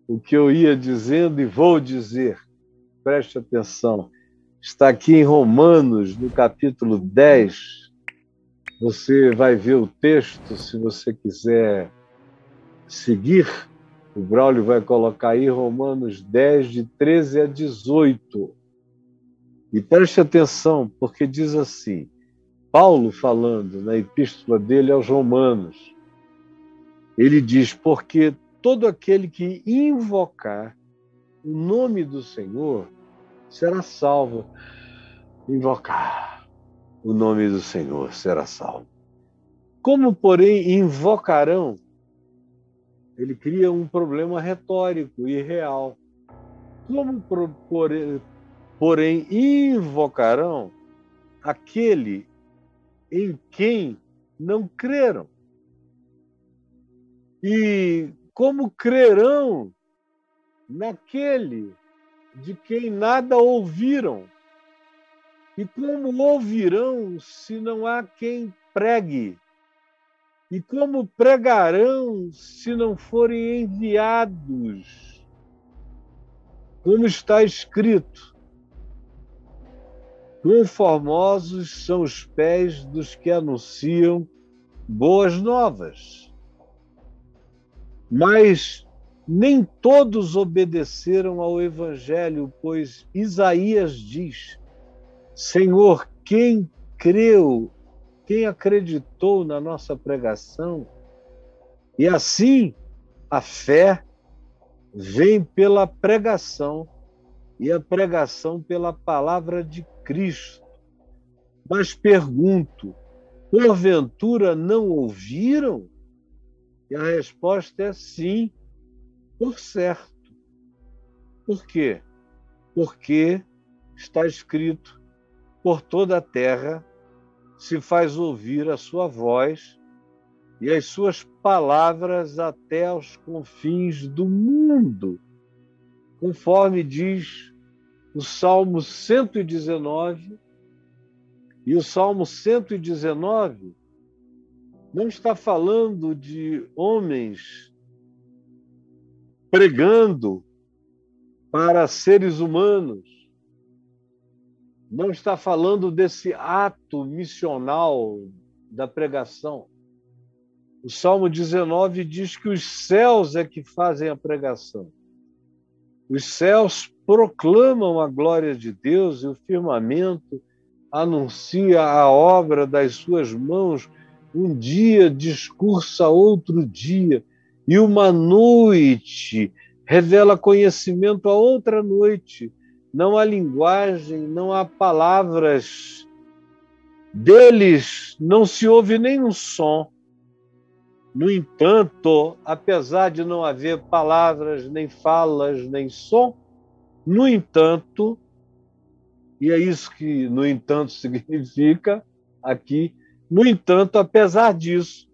o que eu ia dizendo e vou dizer. Preste atenção. Está aqui em Romanos, no capítulo 10. Você vai ver o texto, se você quiser seguir. O Braulio vai colocar aí Romanos 10, de 13 a 18. E preste atenção, porque diz assim, Paulo falando na epístola dele aos Romanos, ele diz, porque todo aquele que invocar o nome do Senhor será salvo. Invocar o nome do Senhor será salvo. Como, porém, invocarão? Ele cria um problema retórico e real. Como, porém, invocarão aquele em quem não creram? E como crerão naquele de quem nada ouviram? E como ouvirão se não há quem pregue? E como pregarão se não forem enviados? Como está escrito, quão formosos são os pés dos que anunciam boas novas. Mas nem todos obedeceram ao Evangelho, pois Isaías diz, Senhor, quem creu, quem acreditou na nossa pregação? E assim, a fé vem pela pregação, e a pregação pela palavra de Cristo. Mas pergunto, porventura não ouviram? E a resposta é sim, por certo. Por quê? Porque está escrito, por toda a terra se faz ouvir a sua voz e as suas palavras até aos confins do mundo, conforme diz o Salmo 119, e o Salmo 119 não está falando de homens pregando para seres humanos, não está falando desse ato missional da pregação. O Salmo 19 diz que os céus é que fazem a pregação. Os céus proclamam a glória de Deus e o firmamento anuncia a obra das suas mãos. Um dia discursa outro dia, e uma noite revela conhecimento a outra noite. Não há linguagem, não há palavras. Deles não se ouve nenhum som. No entanto, apesar de não haver palavras, nem falas, nem som, no entanto, e é isso que no entanto significa aqui, no entanto, apesar disso,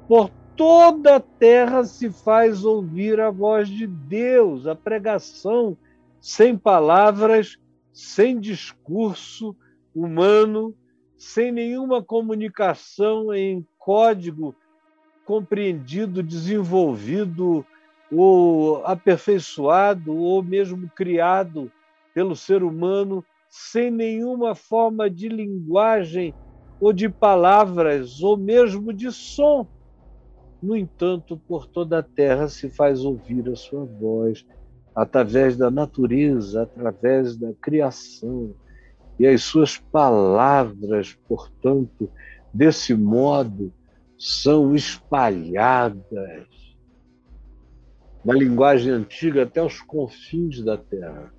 por toda a terra se faz ouvir a voz de Deus, a pregação sem palavras, sem discurso humano, sem nenhuma comunicação em código compreendido, desenvolvido, ou aperfeiçoado, ou mesmo criado pelo ser humano, sem nenhuma forma de linguagem ou de palavras, ou mesmo de som. No entanto, por toda a terra se faz ouvir a sua voz, através da natureza, através da criação. E as suas palavras, portanto, desse modo, são espalhadas na linguagem antiga até os confins da terra,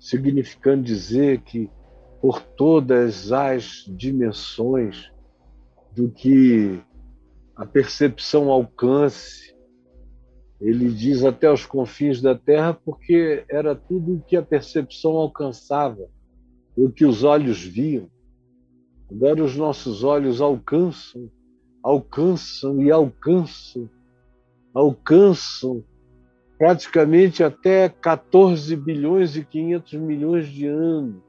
significando dizer que por todas as dimensões do que a percepção alcance, ele diz até os confins da terra, porque era tudo o que a percepção alcançava, o que os olhos viam. Agora os nossos olhos alcançam e alcançam praticamente até 14 bilhões e 500 milhões de anos.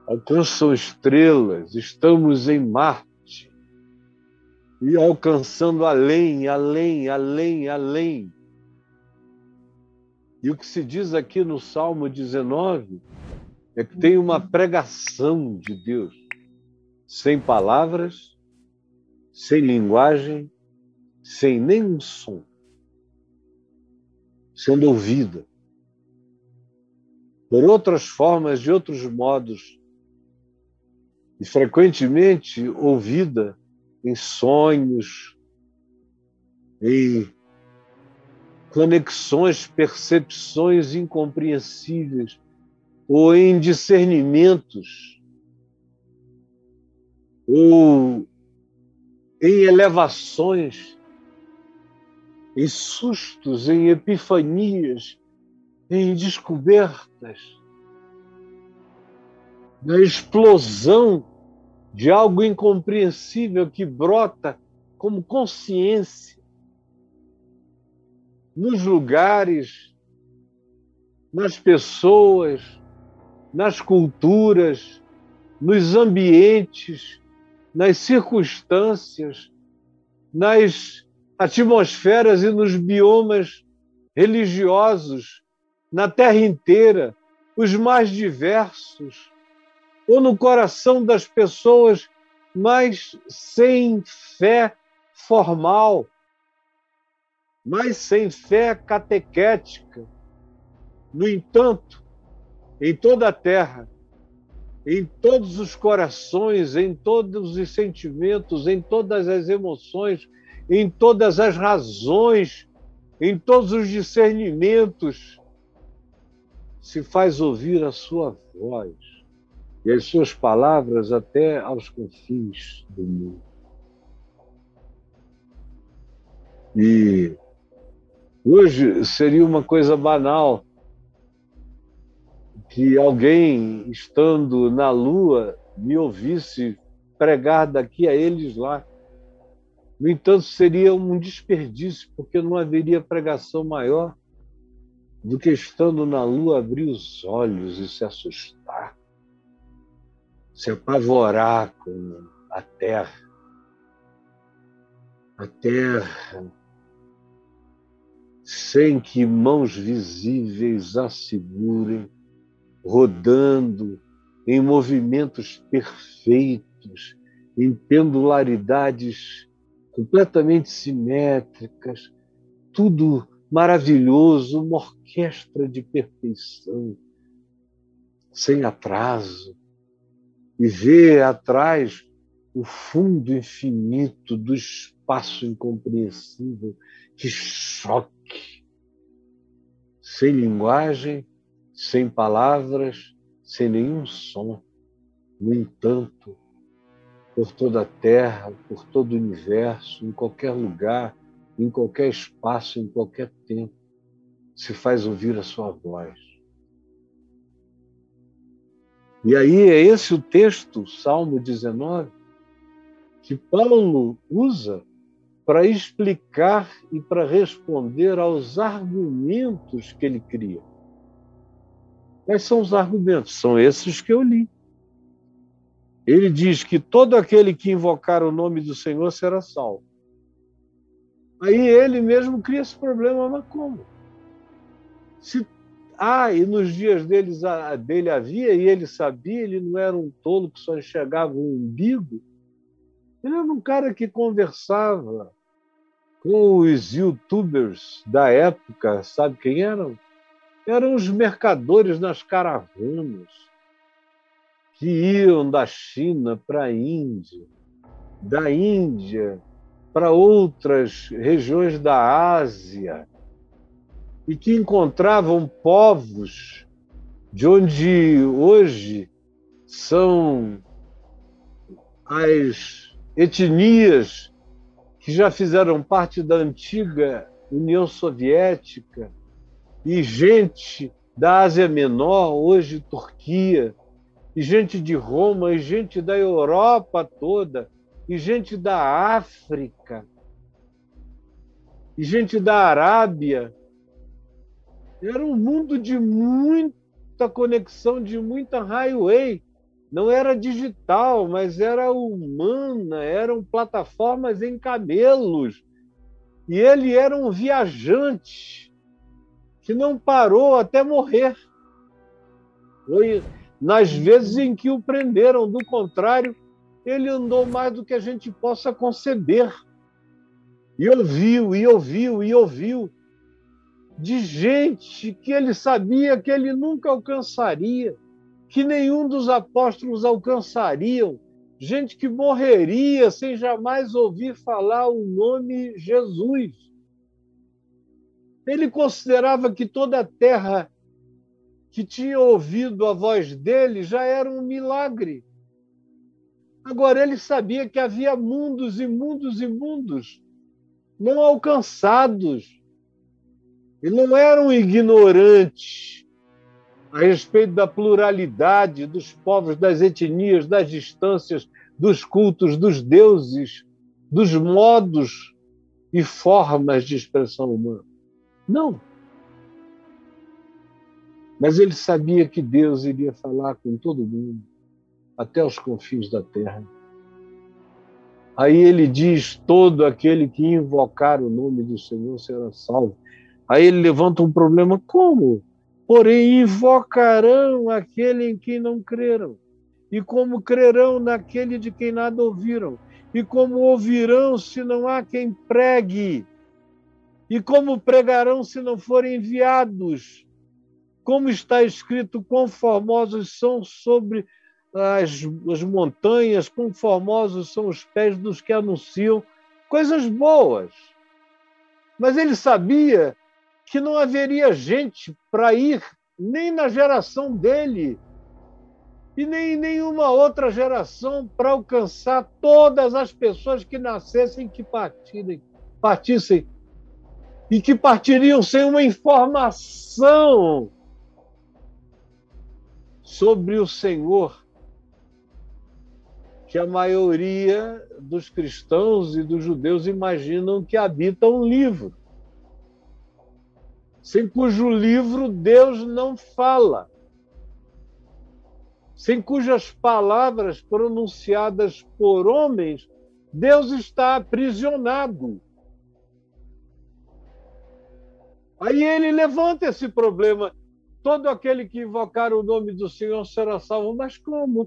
Alcançam estrelas, estamos em Marte. e alcançando além, além, além, além. E o que se diz aqui no Salmo 19 é que tem uma pregação de Deus, sem palavras, sem linguagem, sem nenhum som, sendo ouvida por outras formas, de outros modos, e frequentemente ouvida em sonhos, em conexões, percepções incompreensíveis, ou em discernimentos, ou em elevações, em sustos, em epifanias, em descobertas, na explosão de algo incompreensível que brota como consciência nos lugares, nas pessoas, nas culturas, nos ambientes, nas circunstâncias, nas atmosferas e nos biomas religiosos, na Terra inteira, os mais diversos, ou no coração das pessoas, mas sem fé formal, mas sem fé catequética. No entanto, em toda a terra, em todos os corações, em todos os sentimentos, em todas as emoções, em todas as razões, em todos os discernimentos, se faz ouvir a sua voz e as suas palavras até aos confins do mundo. E hoje seria uma coisa banal que alguém, estando na Lua, me ouvisse pregar daqui a eles lá. No entanto, seria um desperdício, porque não haveria pregação maior do que, estando na Lua, abrir os olhos e se assustar, se apavorar com a Terra. A Terra, sem que mãos visíveis a segurem, rodando em movimentos perfeitos, em pendularidades completamente simétricas, tudo maravilhoso, uma orquestra de perfeição, sem atraso, e ver atrás o fundo infinito do espaço incompreensível. Que choque! Sem linguagem, sem palavras, sem nenhum som. No entanto, por toda a Terra, por todo o universo, em qualquer lugar, em qualquer espaço, em qualquer tempo, se faz ouvir a sua voz. E aí é esse o texto, Salmo 19, que Paulo usa para explicar e para responder aos argumentos que ele cria. Quais são os argumentos? São esses que eu li. Ele diz que todo aquele que invocar o nome do Senhor será salvo. Aí ele mesmo cria esse problema, mas como? E nos dias dele havia, e ele sabia, ele não era um tolo que só enxergava o umbigo. Ele era um cara que conversava com os youtubers da época, sabe quem eram? Eram os mercadores nas caravanas, que iam da China para a Índia, da Índia para outras regiões da Ásia, e que encontravam povos de onde hoje são as etnias que já fizeram parte da antiga União Soviética, e gente da Ásia Menor, hoje Turquia, e gente de Roma, e gente da Europa toda, e gente da África, e gente da Arábia. Era um mundo de muita conexão, de muita highway, não era digital, mas era humana, eram plataformas em camelos. E ele era um viajante que não parou até morrer. Foi nas vezes em que o prenderam, do contrário, ele andou mais do que a gente possa conceber. E ouviu, e ouviu, e ouviu de gente que ele sabia que ele nunca alcançaria, que nenhum dos apóstolos alcançariam, gente que morreria sem jamais ouvir falar o nome Jesus. Ele considerava que toda a terra que tinha ouvido a voz dele já era um milagre. Agora, ele sabia que havia mundos e mundos e mundos não alcançados. E não era um ignorante a respeito da pluralidade dos povos, das etnias, das distâncias, dos cultos, dos deuses, dos modos e formas de expressão humana. Não. Mas ele sabia que Deus iria falar com todo mundo, até os confins da terra. Aí ele diz: todo aquele que invocar o nome do Senhor será salvo. Aí ele levanta um problema: como? Porém, invocarão aquele em quem não creram. E como crerão naquele de quem nada ouviram? E como ouvirão se não há quem pregue? E como pregarão se não forem enviados? Como está escrito: quão formosos são sobre as montanhas, quão formosos são os pés dos que anunciam coisas boas. Mas ele sabia que não haveria gente para ir, nem na geração dele, e nem em nenhuma outra geração, para alcançar todas as pessoas que nascessem, que partissem, e que partiriam sem uma informação sobre o Senhor, que a maioria dos cristãos e dos judeus imaginam que habita um livro, sem cujo livro Deus não fala, sem cujas palavras pronunciadas por homens Deus está aprisionado. Aí ele levanta esse problema: todo aquele que invocar o nome do Senhor será salvo. Mas como?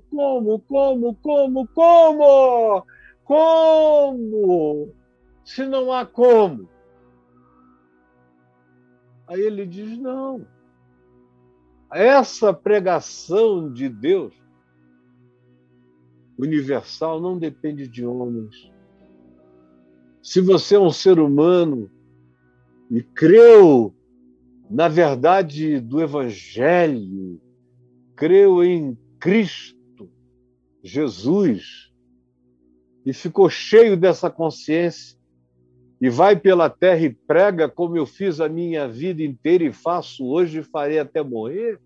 Como? Se não há como. Aí ele diz: não. Essa pregação de Deus universal não depende de homens. Se você é um ser humano e creu na verdade do Evangelho, creu em Cristo Jesus e ficou cheio dessa consciência e vai pela terra e prega, como eu fiz a minha vida inteira e faço hoje e farei até morrer,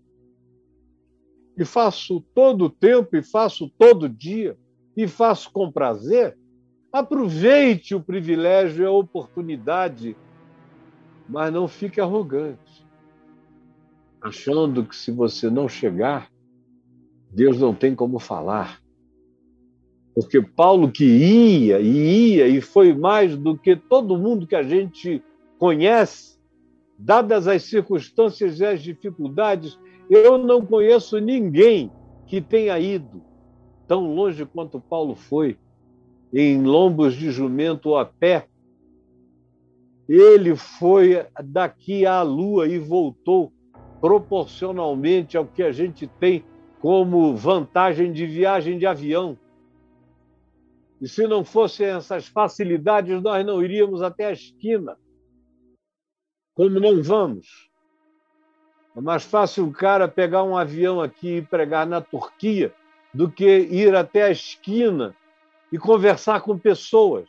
e faço todo o tempo, e faço todo dia, e faço com prazer, aproveite o privilégio e a oportunidade, mas não fique arrogante, achando que se você não chegar, Deus não tem como falar. Porque Paulo, que ia e foi mais do que todo mundo que a gente conhece, dadas as circunstâncias e as dificuldades, eu não conheço ninguém que tenha ido tão longe quanto Paulo foi, em lombos de jumento ou a pé. Ele foi daqui à Lua e voltou proporcionalmente ao que a gente tem como vantagem de viagem de avião. E se não fossem essas facilidades, nós não iríamos até a esquina. Como não vamos? É mais fácil um cara pegar um avião aqui e pregar na Turquia do que ir até a esquina e conversar com pessoas,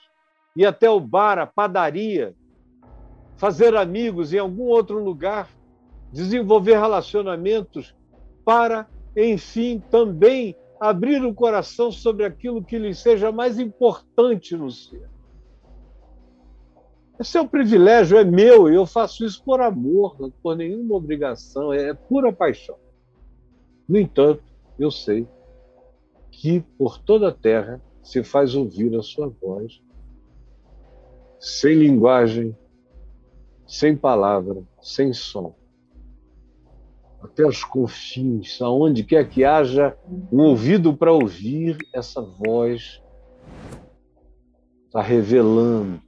ir até o bar, a padaria, fazer amigos em algum outro lugar, desenvolver relacionamentos para, enfim, também abrir o coração sobre aquilo que lhe seja mais importante no ser. Esse é um privilégio, é meu, e eu faço isso por amor, não por nenhuma obrigação, é pura paixão. No entanto, eu sei que por toda a terra se faz ouvir a sua voz, sem linguagem, sem palavra, sem som. Até os confins, aonde quer que haja um ouvido para ouvir, essa voz está revelando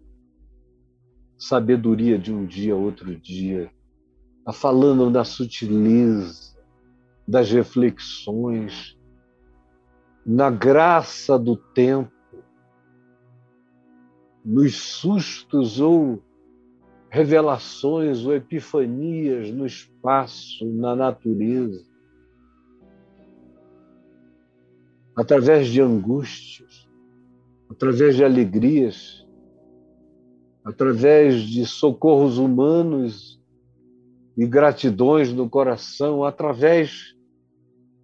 sabedoria de um dia a outro dia, está falando da sutileza, das reflexões, na graça do tempo, nos sustos ou revelações ou epifanias no espaço, na natureza, através de angústias, através de alegrias, através de socorros humanos e gratidões no coração, através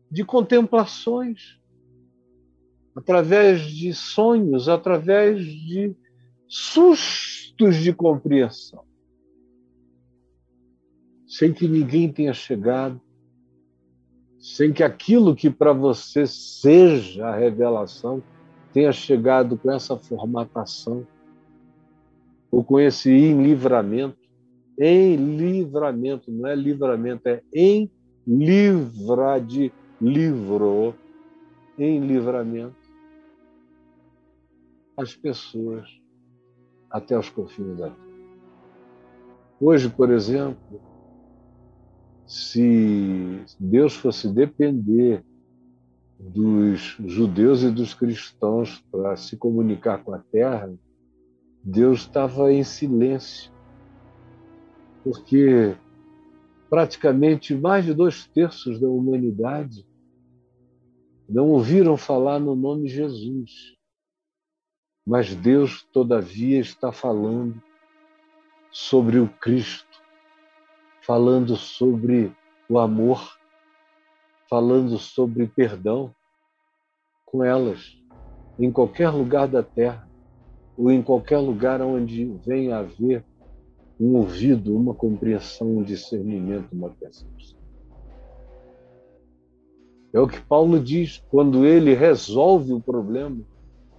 de contemplações, através de sonhos, através de sustos de compreensão, sem que ninguém tenha chegado, sem que aquilo que para você seja a revelação tenha chegado com essa formatação, ou com esse enlivramento. Enlivramento, não é livramento, é enlivra de livro, enlivramento as pessoas até os confins da terra. Hoje, por exemplo, se Deus fosse depender dos judeus e dos cristãos para se comunicar com a terra, Deus estava em silêncio, porque praticamente mais de 2/3 da humanidade não ouviram falar no nome Jesus. Mas Deus, todavia, está falando sobre o Cristo, falando sobre o amor, falando sobre perdão com elas, em qualquer lugar da terra, ou em qualquer lugar onde venha a haver um ouvido, uma compreensão, um discernimento, uma percepção. É o que Paulo diz quando ele resolve o problema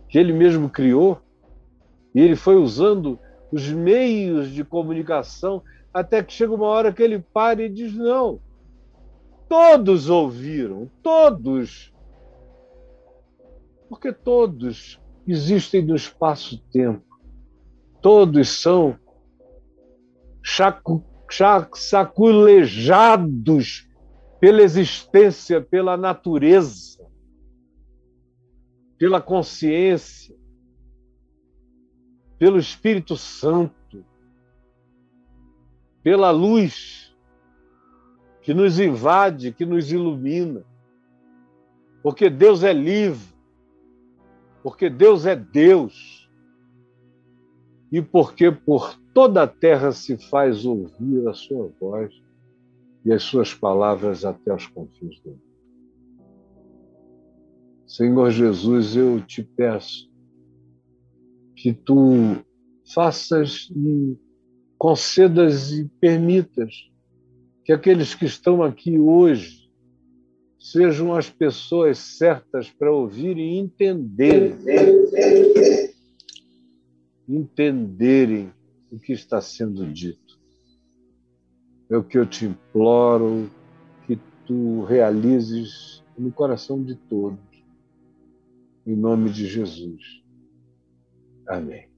que ele mesmo criou, e ele foi usando os meios de comunicação até que chega uma hora que ele para e diz: não, todos ouviram, todos, porque todos existem no espaço-tempo, todos são saculejados pela existência, pela natureza, pela consciência, pelo Espírito Santo, pela luz que nos invade, que nos ilumina. Porque Deus é livre, porque Deus é Deus, e porque por toda a terra se faz ouvir a sua voz e as suas palavras até os confins do mundo. Senhor Jesus, eu te peço que tu faças e concedas e permitas que aqueles que estão aqui hoje sejam as pessoas certas para ouvir e entenderem o que está sendo dito. É o que eu te imploro, que tu realizes no coração de todos, em nome de Jesus. Amém.